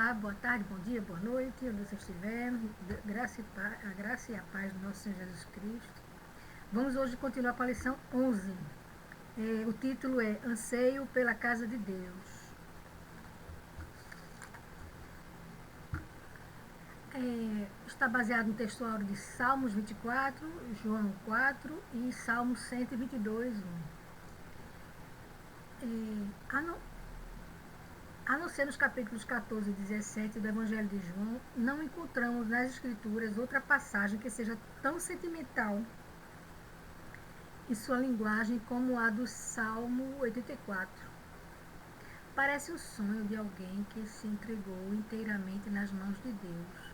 Olá, boa tarde, bom dia, boa noite, onde você estiver, a graça e a paz do nosso Senhor Jesus Cristo. Vamos hoje continuar com a lição 11. O título é Anseio pela Casa de Deus. Está baseado no textuário de Salmos 24, João 4 e Salmos 122, 1. A não ser nos capítulos 14 e 17 do Evangelho de João, não encontramos nas Escrituras outra passagem que seja tão sentimental em sua linguagem como a do Salmo 84. Parece o sonho de alguém que se entregou inteiramente nas mãos de Deus.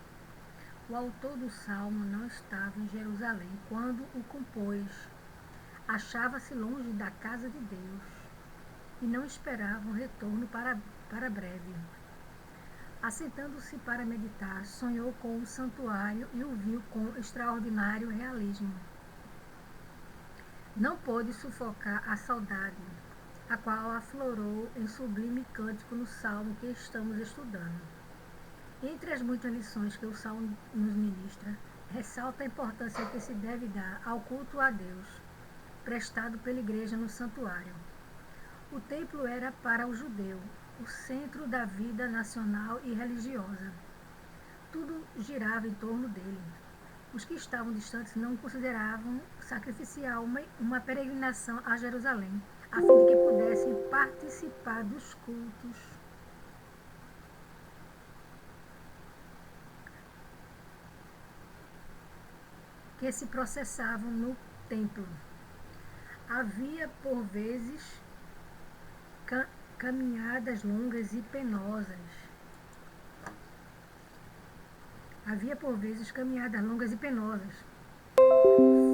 O autor do Salmo não estava em Jerusalém quando o compôs. Achava-se longe da casa de Deus e não esperava um retorno para breve. Assentando-se para meditar, sonhou com o santuário e o viu com extraordinário realismo. Não pôde sufocar a saudade, a qual aflorou em sublime cântico no salmo que estamos estudando. Entre as muitas lições que o salmo nos ministra, ressalta a importância que se deve dar ao culto a Deus, prestado pela igreja no santuário. O templo era para o judeu o centro da vida nacional e religiosa. Tudo girava em torno dele. Os que estavam distantes não consideravam sacrificial uma peregrinação a Jerusalém, a fim de que pudessem participar dos cultos. Que se processavam no templo. Havia, por vezes, caminhadas longas e penosas.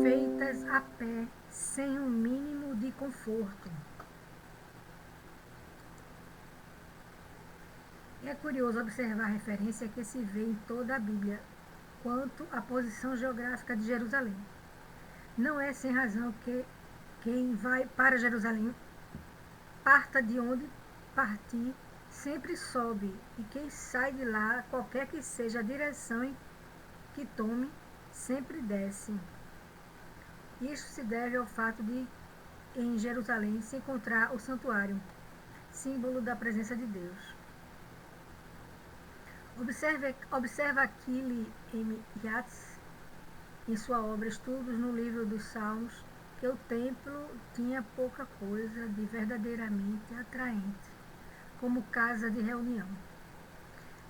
Feitas a pé, sem um mínimo de conforto. É curioso observar a referência que se vê em toda a Bíblia quanto à posição geográfica de Jerusalém. Não é sem razão que quem vai para Jerusalém parta de onde partir, sempre sobe, e quem sai de lá, qualquer que seja a direção em que tome, sempre desce. Isso se deve ao fato de, em Jerusalém, se encontrar o santuário, símbolo da presença de Deus. Observa Achille M. Yates, em sua obra Estudos no Livro dos Salmos, que o templo tinha pouca coisa de verdadeiramente atraente, como casa de reunião.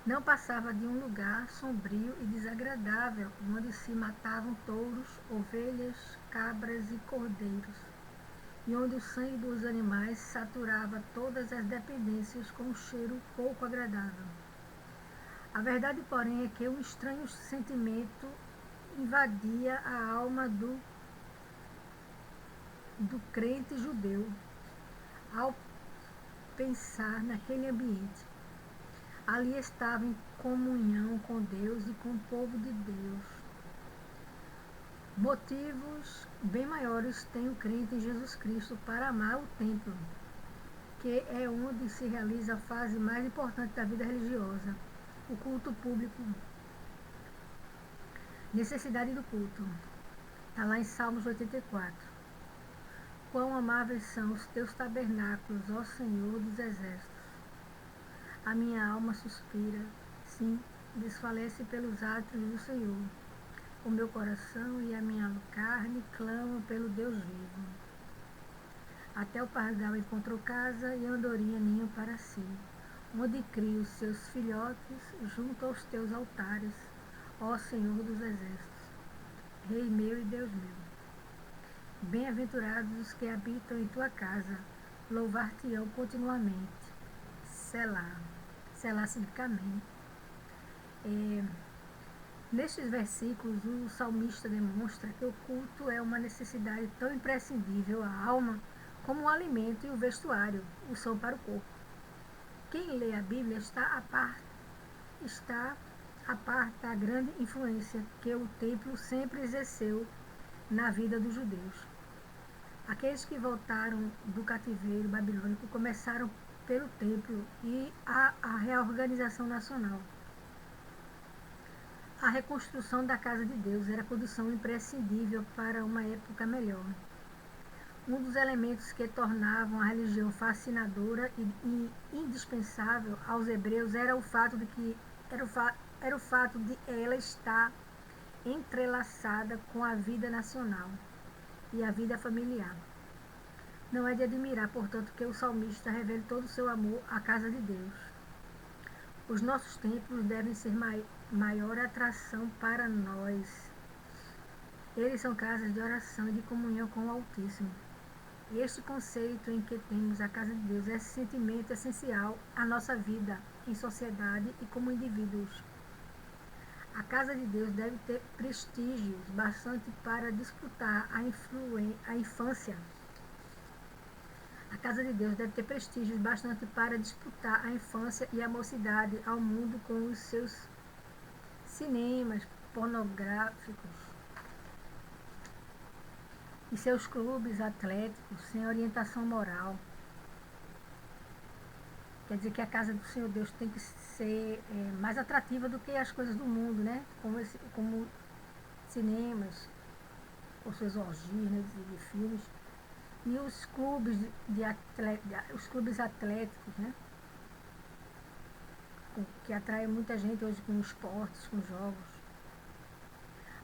Não passava de um lugar sombrio e desagradável, onde se matavam touros, ovelhas, cabras e cordeiros, e onde o sangue dos animais saturava todas as dependências com um cheiro pouco agradável. A verdade, porém, é que um estranho sentimento invadia a alma do crente judeu ao pensar naquele ambiente. Ali estava em comunhão com Deus e com o povo de Deus. Motivos bem maiores tem o crente em Jesus Cristo para amar o templo, que é onde se realiza a fase mais importante da vida religiosa, o culto público. Necessidade do culto. Está lá em Salmos 84. Quão amáveis são os teus tabernáculos, ó Senhor dos exércitos. A minha alma suspira, sim, desfalece pelos átrios do Senhor. O meu coração e a minha carne clamam pelo Deus vivo. Até o pardal encontrou casa e a andorinha ninho para si, onde cria os seus filhotes junto aos teus altares, ó Senhor dos exércitos, Rei meu e Deus meu. Bem-aventurados os que habitam em tua casa, louvar-te-ão continuamente. Selá. Selá significa amém. Nestes versículos, o salmista demonstra que o culto é uma necessidade tão imprescindível à alma como o alimento e o vestuário, o som para o corpo. Quem lê a Bíblia está a par da grande influência que o templo sempre exerceu na vida dos judeus. Aqueles que voltaram do cativeiro babilônico começaram pelo templo e a reorganização nacional. A reconstrução da casa de Deus era condição imprescindível para uma época melhor. Um dos elementos que tornavam a religião fascinadora e indispensável aos hebreus era o fato de ela estar entrelaçada com a vida nacional e a vida familiar. Não é de admirar, portanto, que o salmista revele todo o seu amor à casa de Deus. Os nossos templos devem ser maior atração para nós. Eles são casas de oração e de comunhão com o Altíssimo. Este conceito em que temos a casa de Deus é sentimento essencial à nossa vida em sociedade e como indivíduos. A casa de Deus deve ter prestígios bastante para disputar a infância. A casa de Deus deve ter prestígios bastante para disputar a infância e a mocidade ao mundo com os seus cinemas pornográficos e seus clubes atléticos sem orientação moral. Quer dizer que a casa do Senhor Deus tem que ser mais atrativa do que as coisas do mundo, né? Como cinemas, com suas orgias, né, de filmes. E os clubes, os clubes atléticos, né? Que atraem muita gente hoje com esportes, com jogos.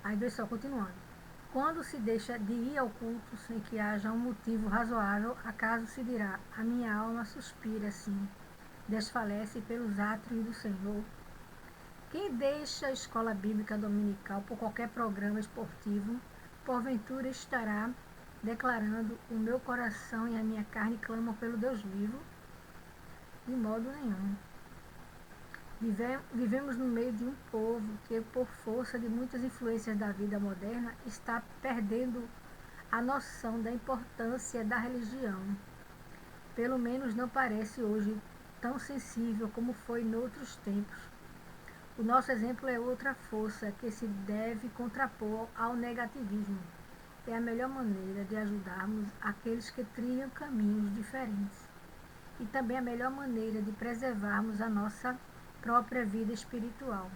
Aí, veja só, continuando. Quando se deixa de ir ao culto sem que haja um motivo razoável, acaso se dirá: a minha alma suspira assim, desfalece pelos átrios do Senhor. Quem deixa a escola bíblica dominical por qualquer programa esportivo, porventura estará declarando: o meu coração e a minha carne clamam pelo Deus vivo? De modo nenhum. Vivemos no meio de um povo que, por força de muitas influências da vida moderna, está perdendo a noção da importância da religião. Pelo menos não parece hoje tão sensível como foi noutros tempos. O nosso exemplo é outra força que se deve contrapor ao negativismo. É a melhor maneira de ajudarmos aqueles que trilham caminhos diferentes. E também a melhor maneira de preservarmos a nossa própria vida espiritual.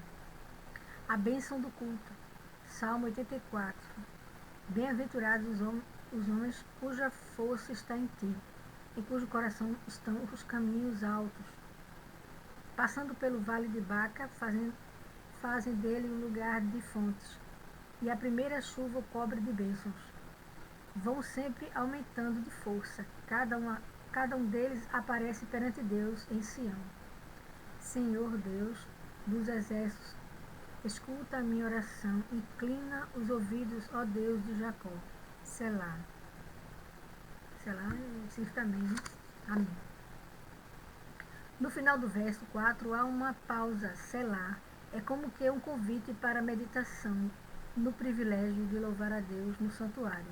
A bênção do culto. Salmo 84. Bem-aventurados os homens cuja força está em ti, em cujo coração estão os caminhos altos. Passando pelo vale de Baca, fazem dele um lugar de fontes, e a primeira chuva o cobre de bênçãos. Vão sempre aumentando de força, cada um deles aparece perante Deus em Sião. Senhor Deus dos exércitos, escuta a minha oração, inclina os ouvidos, ó Deus de Jacó. Selá. Selá significa também, né? Amém. No final do verso 4 há uma pausa, selá. É como que um convite para a meditação no privilégio de louvar a Deus no santuário.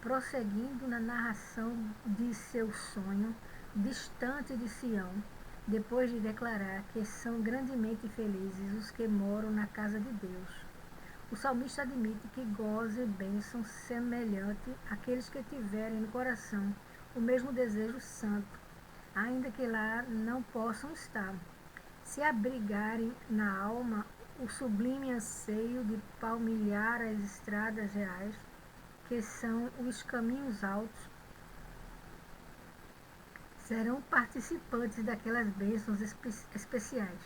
Prosseguindo na narração de seu sonho, distante de Sião, depois de declarar que são grandemente felizes os que moram na casa de Deus, o salmista admite que goza e bênção semelhante àqueles que tiverem no coração o mesmo desejo santo, ainda que lá não possam estar, se abrigarem na alma o sublime anseio de palmilhar as estradas reais, que são os caminhos altos, serão participantes daquelas bênçãos especiais.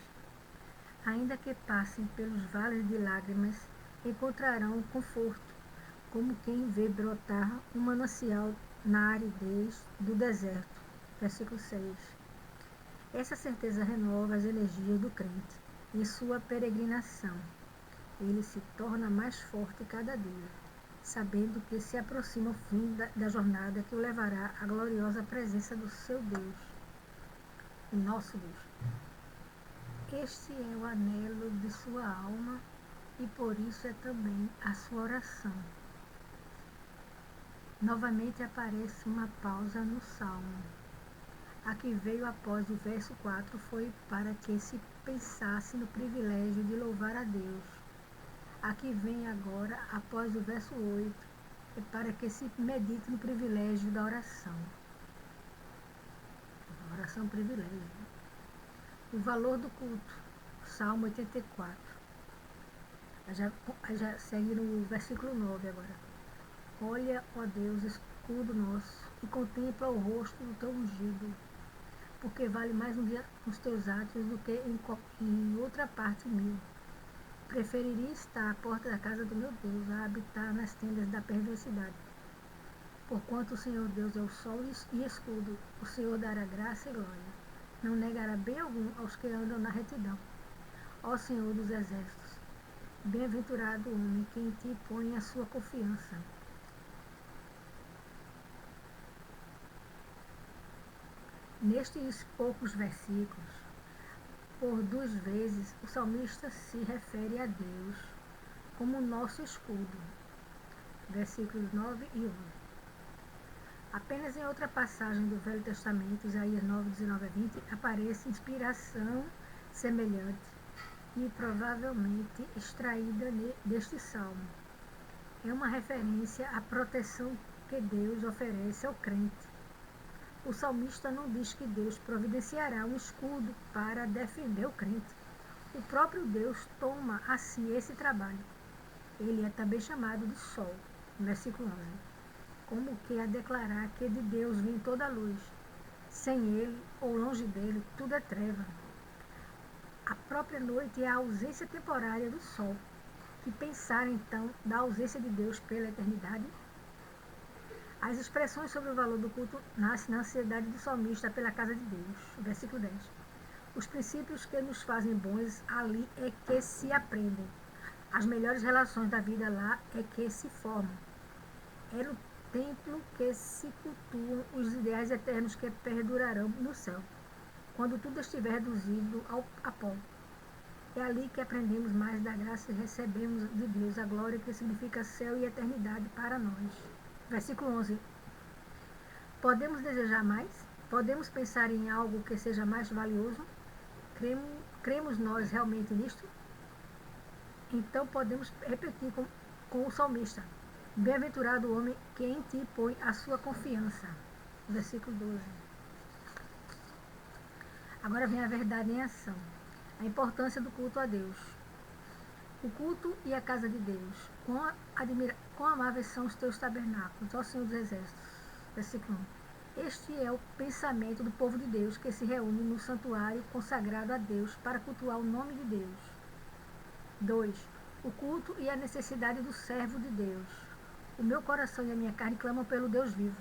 Ainda que passem pelos vales de lágrimas, encontrarão conforto, como quem vê brotar um manancial na aridez do deserto. Versículo 6. Essa certeza renova as energias do crente em sua peregrinação. Ele se torna mais forte cada dia, sabendo que se aproxima o fim da jornada que o levará à gloriosa presença do seu Deus, o nosso Deus. Este é o anelo de sua alma e por isso é também a sua oração. Novamente aparece uma pausa no Salmo. A que veio após o verso 4 foi para que se pensasse no privilégio de louvar a Deus. A que vem agora após o verso 8 é para que se medite no privilégio da oração. Oração privilégio. O valor do culto. Salmo 84. Já segue no versículo 9 agora. Olha, ó Deus, escudo nosso, e contempla o rosto do teu ungido, porque vale mais um dia nos teus atos do que em outra parte mil. Preferiria estar à porta da casa do meu Deus a habitar nas tendas da perversidade. Porquanto o Senhor Deus é o sol e escudo, o Senhor dará graça e glória. Não negará bem algum aos que andam na retidão. Ó Senhor dos exércitos, bem-aventurado o homem que em ti põe a sua confiança. Nestes poucos versículos, por 2 vezes, o salmista se refere a Deus como nosso escudo. Versículos 9 e 11. Apenas em outra passagem do Velho Testamento, Isaías 9, 19 a 20, aparece inspiração semelhante e provavelmente extraída deste salmo. É uma referência à proteção que Deus oferece ao crente. O salmista não diz que Deus providenciará um escudo para defender o crente. O próprio Deus toma a si esse trabalho. Ele é também chamado de sol, no versículo 11, como que a declarar que de Deus vem toda a luz. Sem ele, ou longe dele, tudo é treva. A própria noite é a ausência temporária do sol. Que pensar, então, da ausência de Deus pela eternidade? As expressões sobre o valor do culto nascem na ansiedade do salmista pela casa de Deus. Versículo 10. Os princípios que nos fazem bons ali é que se aprendem. As melhores relações da vida lá é que se formam. É no templo que se cultuam os ideais eternos que perdurarão no céu, quando tudo estiver reduzido a pó. É ali que aprendemos mais da graça e recebemos de Deus a glória que significa céu e eternidade para nós. Versículo 11. Podemos desejar mais? Podemos pensar em algo que seja mais valioso? Cremos nós realmente nisto? Então podemos repetir com o salmista. Bem-aventurado o homem que em ti põe a sua confiança. Versículo 12. Agora vem a verdade em ação. A importância do culto a Deus. O culto e a casa de Deus. Quão amáveis são os teus tabernáculos, ó Senhor dos exércitos. Versículo 1. Este é o pensamento do povo de Deus que se reúne no santuário consagrado a Deus para cultuar o nome de Deus. 2. O culto e a necessidade do servo de Deus. O meu coração e a minha carne clamam pelo Deus vivo.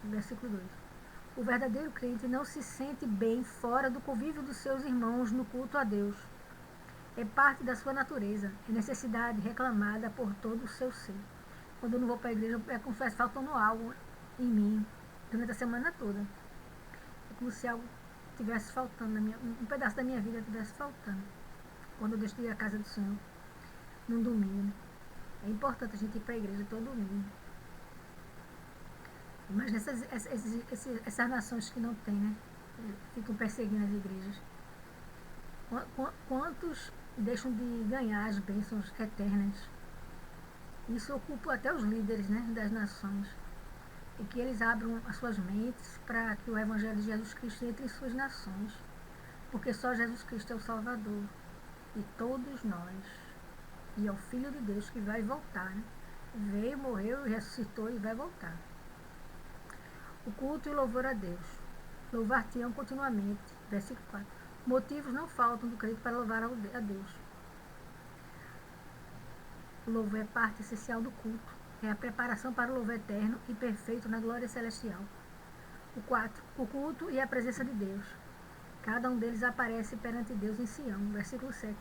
Versículo 2. O verdadeiro crente não se sente bem fora do convívio dos seus irmãos no culto a Deus. É parte da sua natureza, é necessidade reclamada por todo o seu ser. Quando eu não vou para a igreja, eu confesso faltando algo em mim durante a semana toda. É como se algo estivesse faltando, um pedaço da minha vida estivesse faltando. Quando eu deixo de ir à casa do Senhor, num domingo. É importante a gente ir para a igreja todo domingo. Mas essas nações que não têm, né? Ficam perseguindo as igrejas. Quantos deixam de ganhar as bênçãos eternas? Isso ocupa até os líderes, né, das nações. E que eles abram as suas mentes para que o Evangelho de Jesus Cristo entre em suas nações. Porque só Jesus Cristo é o Salvador. E todos nós. E é o Filho de Deus que vai voltar. Né? Veio, morreu, ressuscitou e vai voltar. O culto e o louvor a Deus. Louvar-te-ão continuamente. Versículo 4. Motivos não faltam do crente para louvar a Deus. O louvor é parte essencial do culto. É a preparação para o louvor eterno e perfeito na glória celestial. O 4. O culto e a presença de Deus. Cada um deles aparece perante Deus em Sião. Versículo 7.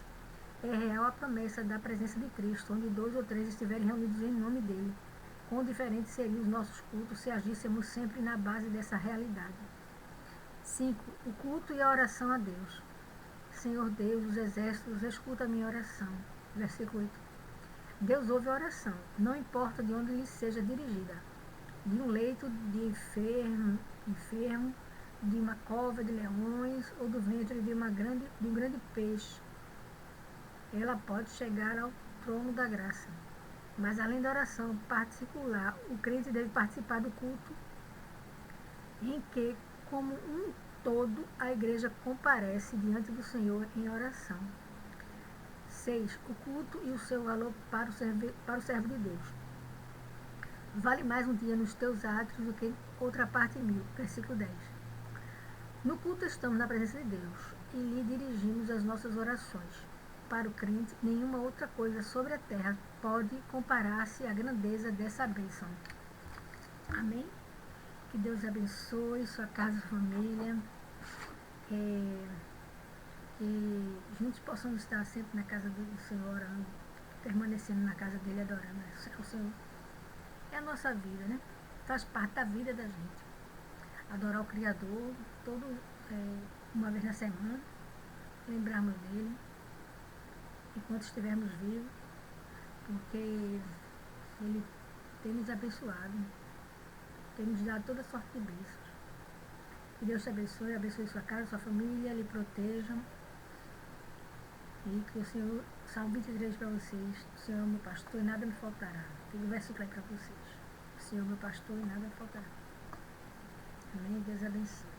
É real a promessa da presença de Cristo, onde 2 ou 3 estiverem reunidos em nome dele. Quão diferentes seriam os nossos cultos se agíssemos sempre na base dessa realidade. 5. O culto e a oração a Deus. Senhor Deus dos exércitos, escuta a minha oração. Versículo 8. Deus ouve a oração, não importa de onde lhe seja dirigida. De um leito de enfermo, de uma cova de leões ou do ventre de um grande peixe. Ela pode chegar ao trono da graça. Mas além da oração particular, o crente deve participar do culto em que, como um todo a igreja comparece diante do Senhor em oração. 6. O culto e o seu valor para o servo de Deus. Vale mais um dia nos teus átrios do que outra parte 1000. Versículo 10. No culto estamos na presença de Deus e lhe dirigimos as nossas orações. Para o crente, nenhuma outra coisa sobre a terra pode comparar-se à grandeza dessa bênção. Amém? Que Deus abençoe sua casa e família. Que juntos possamos estar sempre na casa do Senhor, orando, permanecendo na casa dele, adorando. O Senhor é a nossa vida, né? Faz parte da vida da gente. Adorar o Criador uma vez na semana, lembrarmos dele enquanto estivermos vivos, porque ele tem nos abençoado, tem nos dado toda sorte de bênçãos. Que Deus te abençoe sua casa, sua família, lhe proteja. E que o Senhor, Salmo 23 para vocês, o Senhor é meu pastor e nada me faltará. Tem um versículo aí para vocês. O Senhor é meu pastor e nada me faltará. Amém? Deus abençoe.